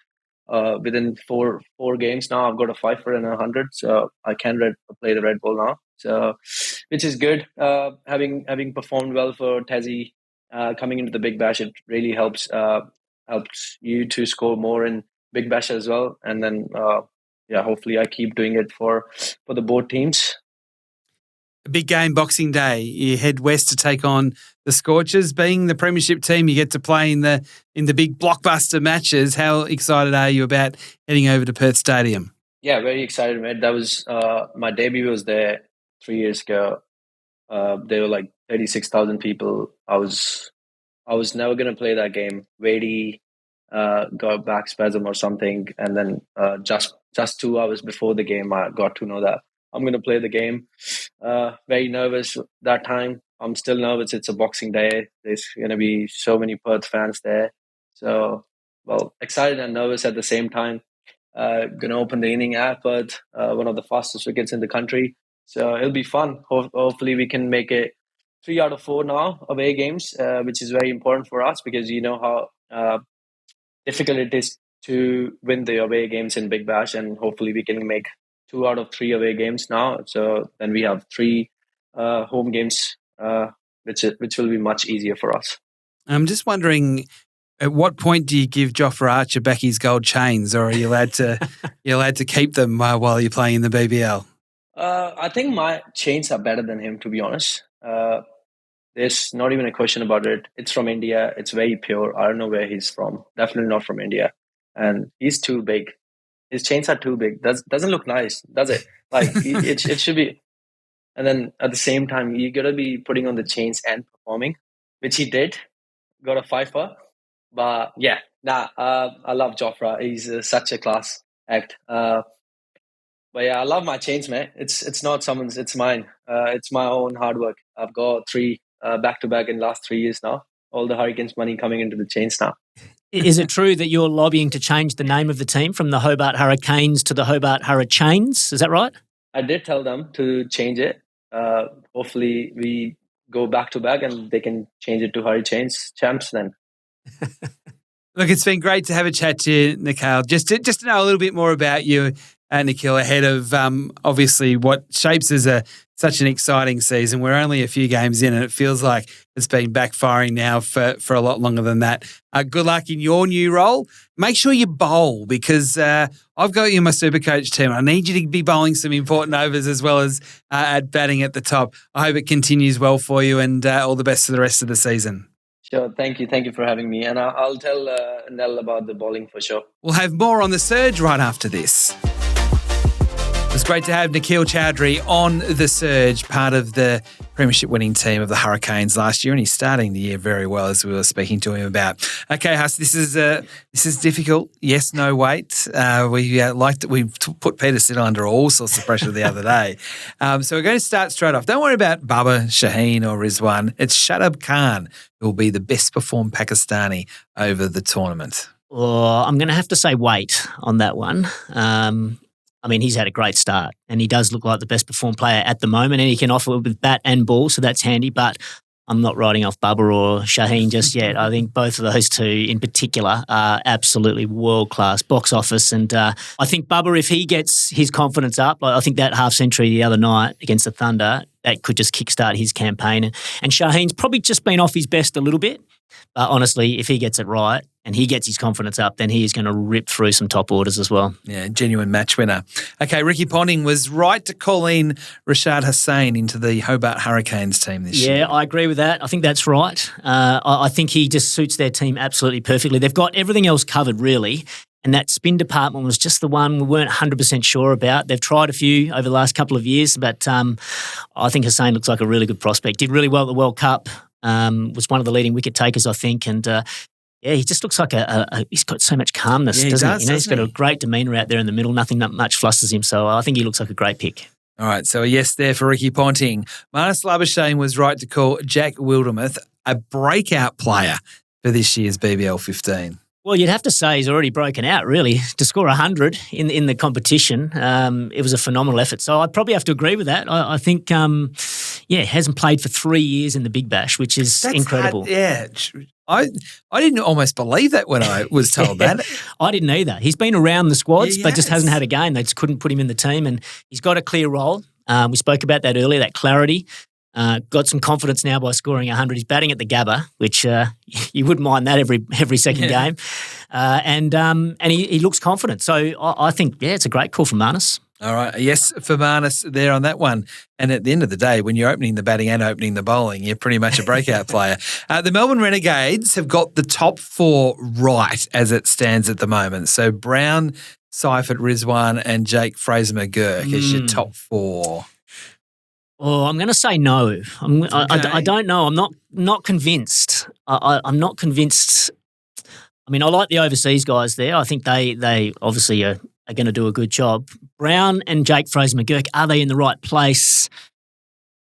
Within four games now, I've got a 5 and 100, so I can play the red ball now. So, which is good. Having performed well for Tassie, coming into the Big Bash, it really helps you to score more in Big Bash as well. And then, hopefully I keep doing it for the both teams. A big game, Boxing Day. You head west to take on the Scorchers. Being the premiership team, you get to play in the big blockbuster matches. How excited are you about heading over to Perth Stadium? Yeah, very excited, mate. That was my debut was there 3 years ago. There were like 36,000 people. I was never going to play that game. Wadey got back spasm or something, and then just 2 hours before the game, I got to know that I'm going to play the game. Very nervous that time. I'm still nervous. It's a Boxing Day. There's going to be so many Perth fans there. So, well, excited and nervous at the same time. Going to open the inning at Perth, one of the fastest wickets in the country. So it'll be fun. Hopefully we can make it 3 out of 4 now away games, which is very important for us because you know how difficult it is to win the away games in Big Bash, and hopefully we can make 2 out of 3 away games now. So then we have 3 home games, which will be much easier for us. I'm just wondering, at what point do you give Jofra Archer back his gold chains, or are you allowed to keep them while you're playing in the BBL? I think my chains are better than him, to be honest. There's not even a question about it. It's from India. It's very pure. I don't know where he's from. Definitely not from India. And he's too big. His chains are too big. Doesn't look nice, does it? Like it should be. And then at the same time, you got to be putting on the chains and performing, which he did. Got a 5. But yeah, I love Jofra. He's such a class act. But yeah, I love my chains, man. It's not someone's. It's mine. It's my own hard work. I've got 3 back-to-back in the last 3 years now. all the Hurricanes money coming into the chains now. Is it true that you're lobbying to change the name of the team from the Hobart Hurricanes to the Hobart Hurricanes? Is that right? I did tell them to change it. Hopefully we go back to back and they can change it to Hurricanes champs then. Look, it's been great to have a chat to you, Nikhil. Just to know a little bit more about you, Nikhil, ahead of obviously what shapes as such an exciting season. We're only a few games in and it feels like it's been backfiring now for a lot longer than that. Good luck in your new role. Make sure you bowl because I've got you in my SuperCoach team. I need you to be bowling some important overs as well as at batting at the top. I hope it continues well for you and all the best for the rest of the season. Sure, thank you for having me. And I'll tell Nell about the bowling for sure. We'll have more on the Surge right after this. It was great to have Nikhil Chaudhary on the Surge, part of the premiership winning team of the Hurricanes last year, and he's starting the year very well, as we were speaking to him about. Okay, Huss, this is difficult. Yes, no, wait. We put Peter Siddle under all sorts of pressure the other day. So we're going to start straight off. Don't worry about Baba, Shaheen or Rizwan. It's Shadab Khan who will be the best performed Pakistani over the tournament. Oh, I'm going to have to say wait on that one. I mean, he's had a great start and he does look like the best performed player at the moment and he can offer with bat and ball, so that's handy. But I'm not writing off Bubba or Shaheen just yet. I think both of those two in particular are absolutely world-class box office. And I think Bubba, if he gets his confidence up, I think that half century the other night against the Thunder, that could just kickstart his campaign. And Shaheen's probably just been off his best a little bit. But honestly, if he gets it right and he gets his confidence up, then he is going to rip through some top orders as well. Yeah, genuine match winner. Okay, Ricky Ponting was right to call in Rishad Hossain into the Hobart Hurricanes team this year. Yeah, I agree with that. I think that's right. I think he just suits their team absolutely perfectly. They've got everything else covered, really. And that spin department was just the one we weren't 100% sure about. They've tried a few over the last couple of years, but I think Hossain looks like a really good prospect. Did really well at the World Cup. Was one of the leading wicket takers, I think, and he just looks like he's got so much calmness, doesn't he? He's got a great demeanour out there in the middle. Nothing that much flusters him, so I think he looks like a great pick. All right, so a yes there for Ricky Ponting. Marnus Labuschagne was right to call Jack Wildermuth a breakout player for this year's BBL 15. Well, you'd have to say he's already broken out, really. To score 100 in the competition, it was a phenomenal effort. So I'd probably have to agree with that. I think, hasn't played for 3 years in the Big Bash, which is incredible. I didn't almost believe that when I was told that. I didn't either. He's been around the squads, but just hasn't had a game. They just couldn't put him in the team, and he's got a clear role. We spoke about that earlier, that clarity. Got some confidence now by scoring 100. He's batting at the Gabba, which you wouldn't mind that every second game. And he looks confident. So I think, it's a great call from Marnus. All right. Yes, for Marnus there on that one. And at the end of the day, when you're opening the batting and opening the bowling, you're pretty much a breakout player. The Melbourne Renegades have got the top four right as it stands at the moment. So Brown, Seifert, Rizwan and Jake Fraser-McGurk is your top four. Oh, I'm going to say no. I don't know. I'm not convinced. I'm not convinced. I mean, I like the overseas guys there. I think they obviously are going to do a good job. Brown and Jake Fraser-McGurk, are they in the right place?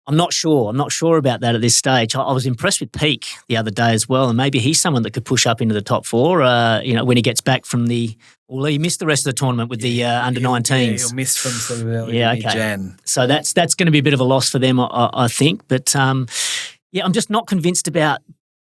I'm not sure. I'm not sure about that at this stage. I was impressed with Peake the other day as well, and maybe he's someone that could push up into the top four, when he gets back from he missed the rest of the tournament with the under-19s. Yeah, he'll miss from sort of early Jan. So that's going to be a bit of a loss for them, I think. But, I'm just not convinced about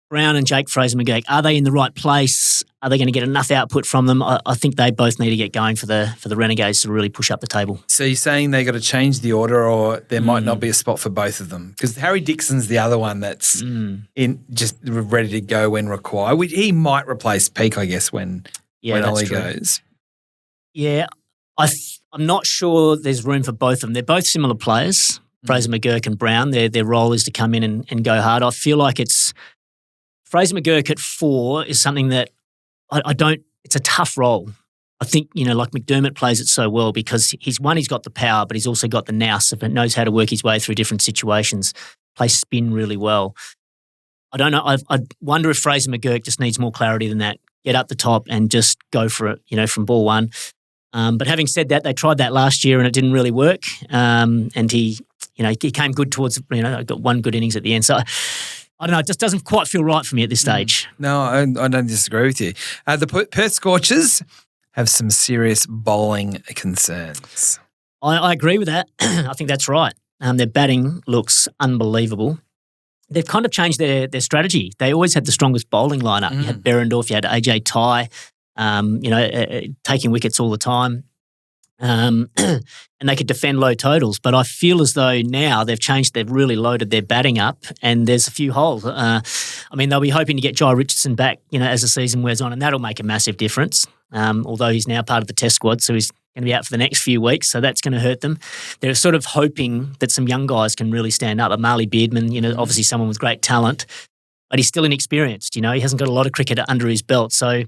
Brown and Jake Fraser-McGurk. Are they in the right place? Are they going to get enough output from them? I think they both need to get going for the Renegades to really push up the table. So you're saying they got to change the order, or there might not be a spot for both of them? Because Harry Dixon's the other one that's in just ready to go when required. He might replace Peake, I guess, when Ollie goes. Yeah, I'm not sure there's room for both of them. They're both similar players, Fraser-McGurk and Brown. Their role is to come in and go hard. I feel like it's Fraser-McGurk at 4 is something that I don't – it's a tough role. I think, like McDermott plays it so well because he's got the power, but he's also got the nous and knows how to work his way through different situations, plays spin really well. I don't know. I wonder if Fraser-McGurk just needs more clarity than that. Get up the top and just go for it, from ball one. But having said that, they tried that last year and it didn't really work. And he came good towards, got one good innings at the end. So I don't know. It just doesn't quite feel right for me at this stage. No, I don't disagree with you. The Perth Scorchers have some serious bowling concerns. I agree with that. I think that's right. Their batting looks unbelievable. They've kind of changed their strategy. They always had the strongest bowling lineup. You had Berendorf, you had AJ Ty, taking wickets all the time. And they could defend low totals. But I feel as though now they've really loaded their batting up and there's a few holes. They'll be hoping to get Jai Richardson back, as the season wears on, and that'll make a massive difference. Although he's now part of the test squad, so he's going to be out for the next few weeks, so that's going to hurt them. They're sort of hoping that some young guys can really stand up. Marley Beardman, obviously someone with great talent, but he's still inexperienced. He hasn't got a lot of cricket under his belt. So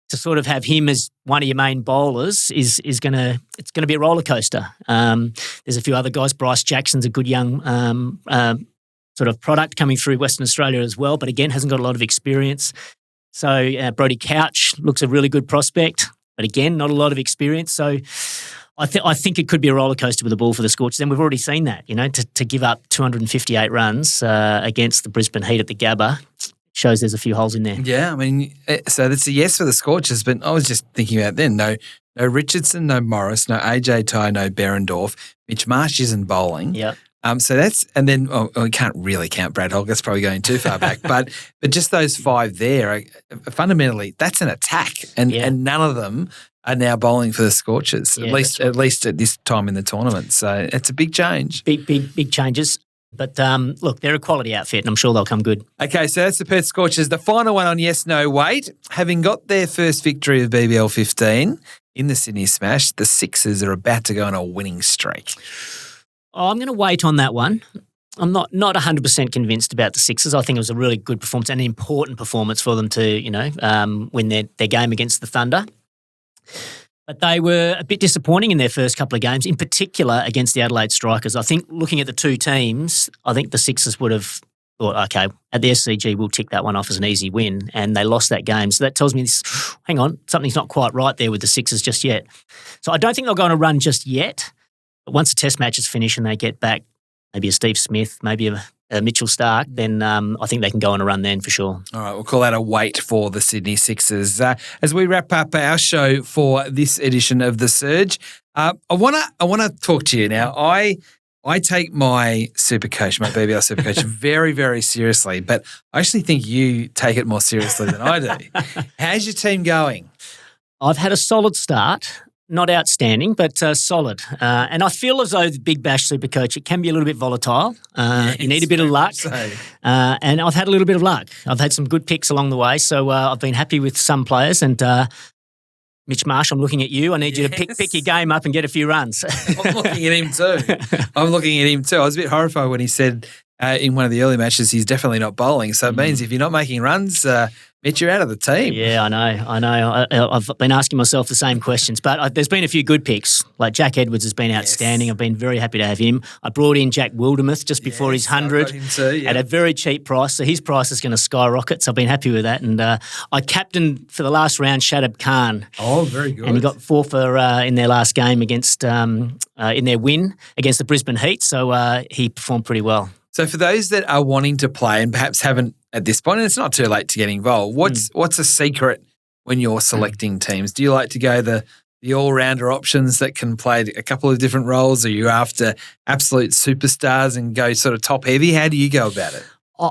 to sort of have him as one of your main bowlers is going to be a roller coaster. There's a few other guys. Bryce Jackson's a good young sort of product coming through Western Australia as well, but again hasn't got a lot of experience. So Brodie Couch looks a really good prospect, but again, not a lot of experience. So I think it could be a roller coaster with the ball for the Scorchers. And we've already seen that, to give up 258 runs against the Brisbane Heat at the Gabba shows there's a few holes in there. Yeah, so that's a yes for the Scorchers, but I was just thinking about then, no Richardson, no Morris, no AJ Ty, no Berendorf. Mitch Marsh isn't bowling. Yeah. So that's, and then we can't really count Brad Hogg. That's probably going too far back. But just those five there, fundamentally, that's an attack, and none of them are now bowling for the Scorchers. Yeah, at least at this time in the tournament. So it's a big change. Big changes. But look, they're a quality outfit, and I'm sure they'll come good. Okay, so that's the Perth Scorchers. The final one on yes, no, wait. Having got their first victory of BBL 15 in the Sydney Smash, the Sixers are about to go on a winning streak. I'm going to wait on that one. I'm not 100% convinced about the Sixers. I think it was a really good performance and an important performance for them to, win their game against the Thunder. But they were a bit disappointing in their first couple of games, in particular against the Adelaide Strikers. I think looking at the two teams, I think the Sixers would have thought, okay, at the SCG, we'll tick that one off as an easy win, and they lost that game. So that tells me, hang on, something's not quite right there with the Sixers just yet. So I don't think they'll go on a run just yet. But once the test matches finish and they get back maybe a Steve Smith, maybe a Mitchell Stark, then I think they can go on a run then for sure. All right, we'll call that a wait for the Sydney Sixers. As we wrap up our show for this edition of The Surge, I want to talk to you now. I take my SuperCoach, my BBL SuperCoach, very, very seriously, but I actually think you take it more seriously than I do. How's your team going? I've had a solid start. Not outstanding, but solid. And I feel as though the Big Bash SuperCoach, it can be a little bit volatile. You need a bit of luck. And I've had a little bit of luck. I've had some good picks along the way, so I've been happy with some players. And Mitch Marsh, I'm looking at you. I need you to pick your game up and get a few runs. I'm looking at him too. I was a bit horrified when he said in one of the early matches he's definitely not bowling. So it means if you're not making runs, Mitch, you're out of the team. Yeah, I know. I've been asking myself the same questions, but there's been a few good picks. Like Jack Edwards has been outstanding. Yes. I've been very happy to have him. I brought in Jack Wildermuth just before his 100 at a very cheap price, so his price is going to skyrocket, so I've been happy with that. And I captained for the last round Shadab Khan. Oh, very good. And he got 4 for in their last game against in their win against the Brisbane Heat, so he performed pretty well. So for those that are wanting to play and perhaps haven't at this point, and it's not too late to get involved, what's a secret when you're selecting teams? Do you like to go the all-rounder options that can play a couple of different roles? Are you after absolute superstars and go sort of top-heavy? How do you go about it?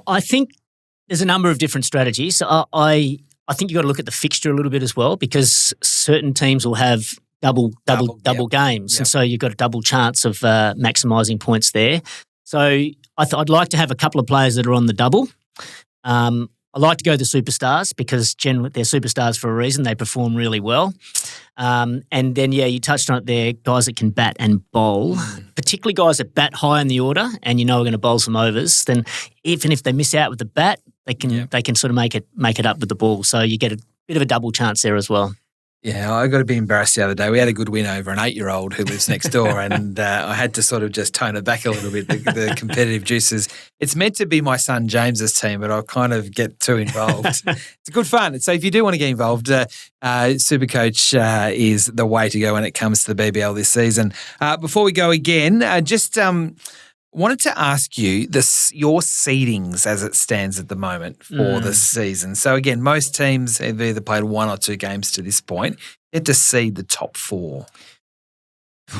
I think there's a number of different strategies. I think you've got to look at the fixture a little bit as well, because certain teams will have double games. Yep. And so you've got a double chance of maximising points there. So I'd like to have a couple of players that are on the double. I like to go the superstars because generally they're superstars for a reason. They perform really well. And then, you touched on it there, guys that can bat and bowl, particularly guys that bat high in the order and are going to bowl some overs. Then even if they miss out with the bat, they can sort of make it up with the ball. So you get a bit of a double chance there as well. Yeah, I got to be embarrassed the other day. We had a good win over an 8-year-old who lives next door, and I had to sort of just tone it back a little bit, the competitive juices. It's meant to be my son James's team, but I'll kind of get too involved. It's good fun. So if you do want to get involved, SuperCoach is the way to go when it comes to the BBL this season. Before we go again, Wanted to ask you your seedings as it stands at the moment for the season. So again, most teams have either played 1 or 2 games to this point. You had to seed the top 4.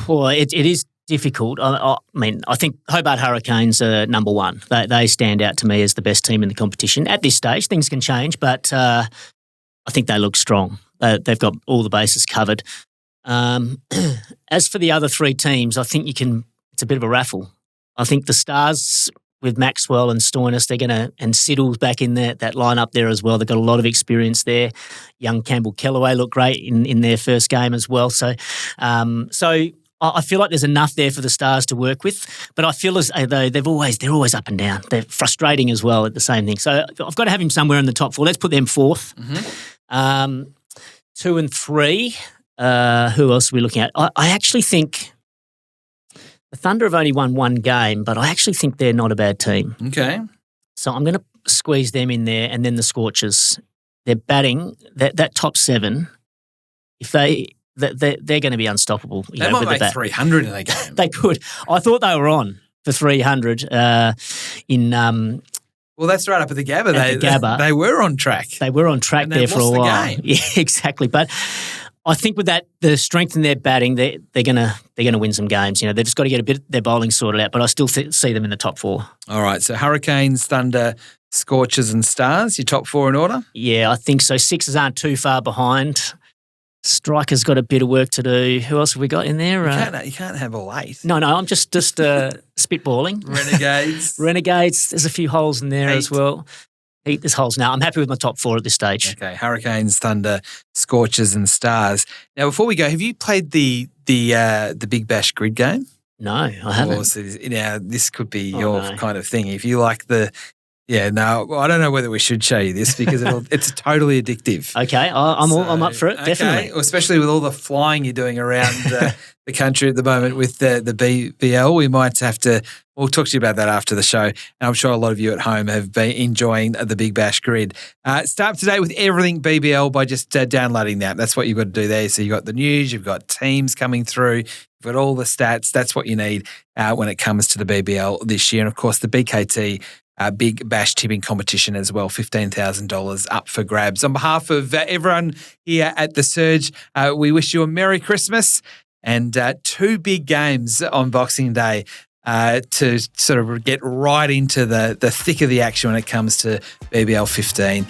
Well, it is difficult. I mean, I think Hobart Hurricanes are number 1. They stand out to me as the best team in the competition. At this stage, things can change, but I think they look strong. They've got all the bases covered. As for the other 3 teams, I think it's a bit of a raffle. I think the Stars with Maxwell and Stoinis, they're going to, and Siddle's back in that lineup there as well. They've got a lot of experience there. Young Campbell Kellaway looked great in their first game as well. So I feel like there's enough there for the Stars to work with, but I feel as though they're always up and down. They're frustrating as well at the same thing. So I've got to have him somewhere in the top 4. Let's put them 4th. Mm-hmm. 2 and 3. Who else are we looking at? I actually think the Thunder have only won 1 game, but I actually think they're not a bad team. Okay. So I'm going to squeeze them in there, and then the Scorchers. They're batting that top 7. If they're going to be unstoppable. They might make 300 in a game. They could. I thought they were on for 300 in. Well, that's right up at the Gabba. They were on track. They were on track there for a while. The game. Yeah, exactly. But I think with that, the strength in their batting, they're gonna win some games. They've just got to get their bowling sorted out. But I still see them in the top 4. All right. So Hurricanes, Thunder, Scorchers, and Stars. Your top 4 in order? Yeah, I think so. Sixers aren't too far behind. Striker's got a bit of work to do. Who else have we got in there? You can't have all 8. No, I'm just spitballing. Renegades. There's a few holes in there as well. There's holes now. I'm happy with my top 4 at this stage. Okay, Hurricanes, Thunder, Scorchers, and Stars. Now, before we go, have you played the Big Bash grid game? No, I haven't. Now, this could be your kind of thing. If you like I don't know whether we should show you this because it's totally addictive. Okay, I'm up for it, definitely. Especially with all the flying you're doing around the country at the moment with the BBL. We might have to, we'll talk to you about that after the show. And I'm sure a lot of you at home have been enjoying the Big Bash grid. Start today with everything BBL by just downloading the app. That's what you've got to do there. So you've got the news, you've got teams coming through, you've got all the stats. That's what you need when it comes to the BBL this year. And of course, the BKT Big Bash tipping competition as well, $15,000 up for grabs. On behalf of everyone here at The Surge, we wish you a Merry Christmas and 2 big games on Boxing Day to sort of get right into the thick of the action when it comes to BBL 15.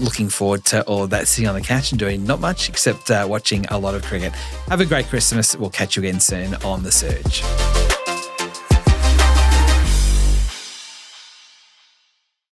Looking forward to all of that, sitting on the couch and doing not much except watching a lot of cricket. Have a great Christmas. We'll catch you again soon on The Surge.